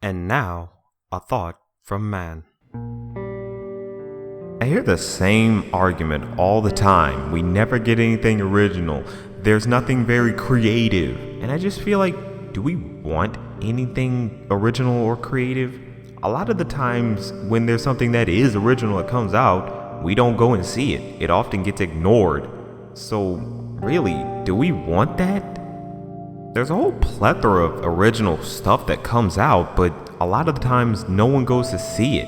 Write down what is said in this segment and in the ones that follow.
And now, a thought from Mann. I hear the same argument all the time. We never get anything original. There's nothing very creative. And I just feel like, do we want anything original or creative? A lot of the times when there's something that is original that comes out, we don't go and see it. It often gets ignored. So really, do we want that? There's a whole plethora of original stuff that comes out, but a lot of the times no one goes to see it.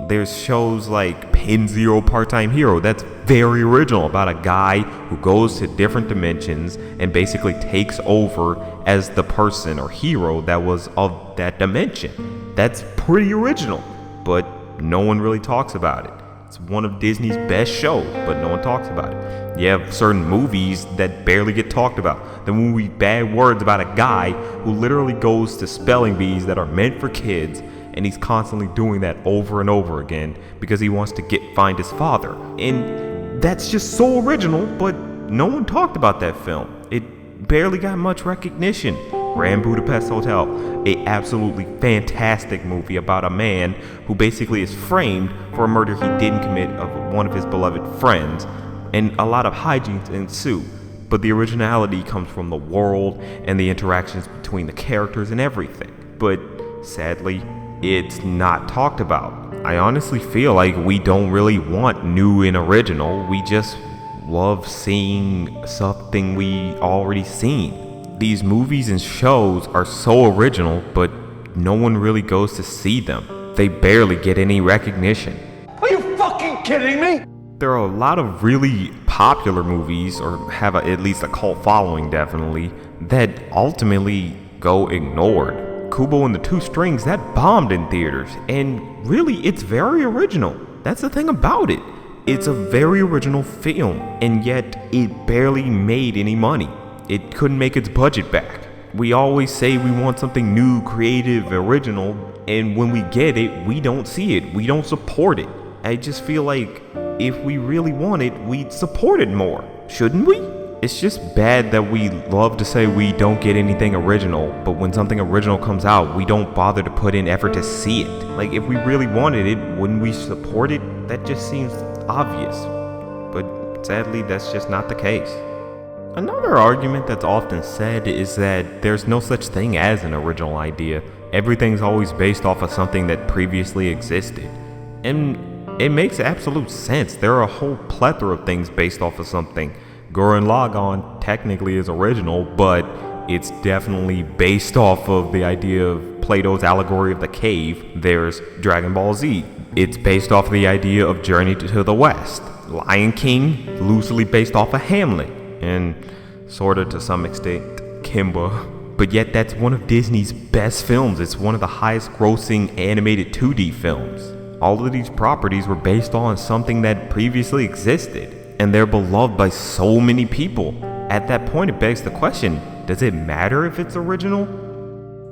There's shows like Pen Zero Part-Time Hero that's very original, about a guy who goes to different dimensions and basically takes over as the person or hero that was of that dimension. That's pretty original, but no one really talks about it. It's one of Disney's best shows, but no one talks about it. You have certain movies that barely get talked about. The movie Bad Words, about a guy who literally goes to spelling bees that are meant for kids, and he's constantly doing that over and over again because he wants to find his father. And that's just so original, but no one talked about that film. It barely got much recognition. Grand Budapest Hotel, a absolutely fantastic movie about a man who basically is framed for a murder he didn't commit of one of his beloved friends, and a lot of hijinks ensue. But the originality comes from the world and the interactions between the characters and everything. But sadly, it's not talked about. I honestly feel like we don't really want new and original. We just love seeing something we already seen. These movies and shows are so original, but no one really goes to see them. They barely get any recognition. Are you fucking kidding me? There are a lot of really popular movies, or have at least a cult following definitely, that ultimately go ignored. Kubo and the Two Strings, that bombed in theaters, and really it's very original. That's the thing about it. It's a very original film, and yet it barely made any money. It couldn't make its budget back. We always say we want something new, creative, original, and when we get it, we don't see it. We don't support it. I just feel like if we really want it, we'd support it more. Shouldn't we? It's just bad that we love to say we don't get anything original, but when something original comes out, we don't bother to put in effort to see it. Like, if we really wanted it, wouldn't we support it? That just seems obvious. But sadly, that's just not the case. Another argument that's often said is that there's no such thing as an original idea. Everything's always based off of something that previously existed. And it makes absolute sense. There are a whole plethora of things based off of something. Gurren Lagann technically is original, but it's definitely based off of the idea of Plato's allegory of the cave. There's Dragon Ball Z. It's based off of the idea of Journey to the West. Lion King, loosely based off of Hamlet. And sorta to some extent Kimba, but yet that's one of Disney's best films. It's one of the highest grossing animated 2D films. All of these properties were based on something that previously existed, and they're beloved by so many people. At that point, it begs the question, does it matter if it's original?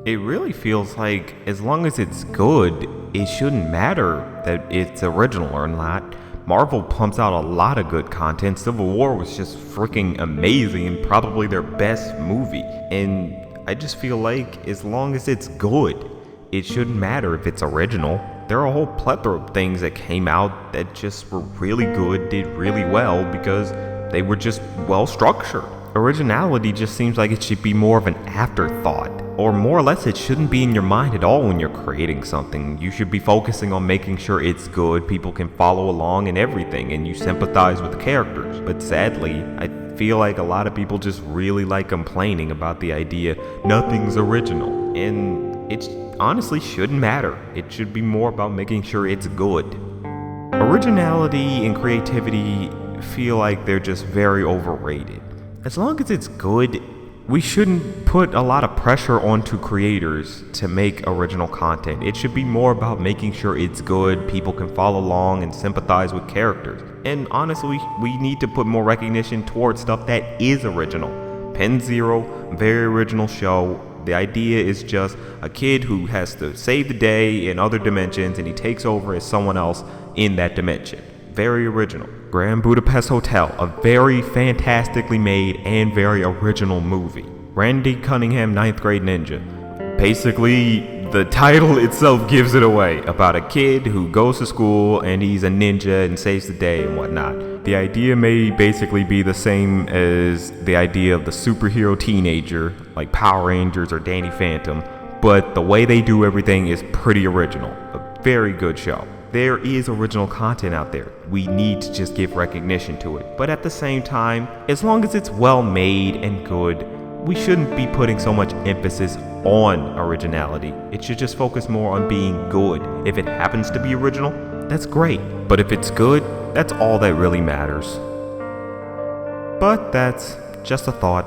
It really feels like as long as it's good, it shouldn't matter that it's original or not. Marvel pumps out a lot of good content. Civil War was just freaking amazing and probably their best movie. And I just feel like as long as it's good, it shouldn't matter if it's original. There are a whole plethora of things that came out that just were really good, did really well because they were just well structured. Originality just seems like it should be more of an afterthought, or more or less it shouldn't be in your mind at all when you're creating something. You should be focusing on making sure it's good, people can follow along and everything, and you sympathize with the characters. But sadly, I feel like a lot of people just really like complaining about the idea nothing's original, and it honestly shouldn't matter. It should be more about making sure it's good. Originality and creativity feel like they're just very overrated. As long as it's good, we shouldn't put a lot of pressure onto creators to make original content. It should be more about making sure it's good, people can follow along and sympathize with characters. And honestly, we need to put more recognition towards stuff that is original. Pen Zero, very original show. The idea is just a kid who has to save the day in other dimensions, and he takes over as someone else in that dimension. Very original. Grand Budapest Hotel, a very fantastically made and very original movie. Randy Cunningham, Ninth Grade Ninja. Basically, the title itself gives it away, about a kid who goes to school and he's a ninja and saves the day and whatnot. The idea may basically be the same as the idea of the superhero teenager, like Power Rangers or Danny Phantom, but the way they do everything is pretty original. A very good show. There is original content out there. We need to just give recognition to it. But at the same time, as long as it's well made and good, we shouldn't be putting so much emphasis on originality. It should just focus more on being good. If it happens to be original, that's great. But if it's good, that's all that really matters. But that's just a thought.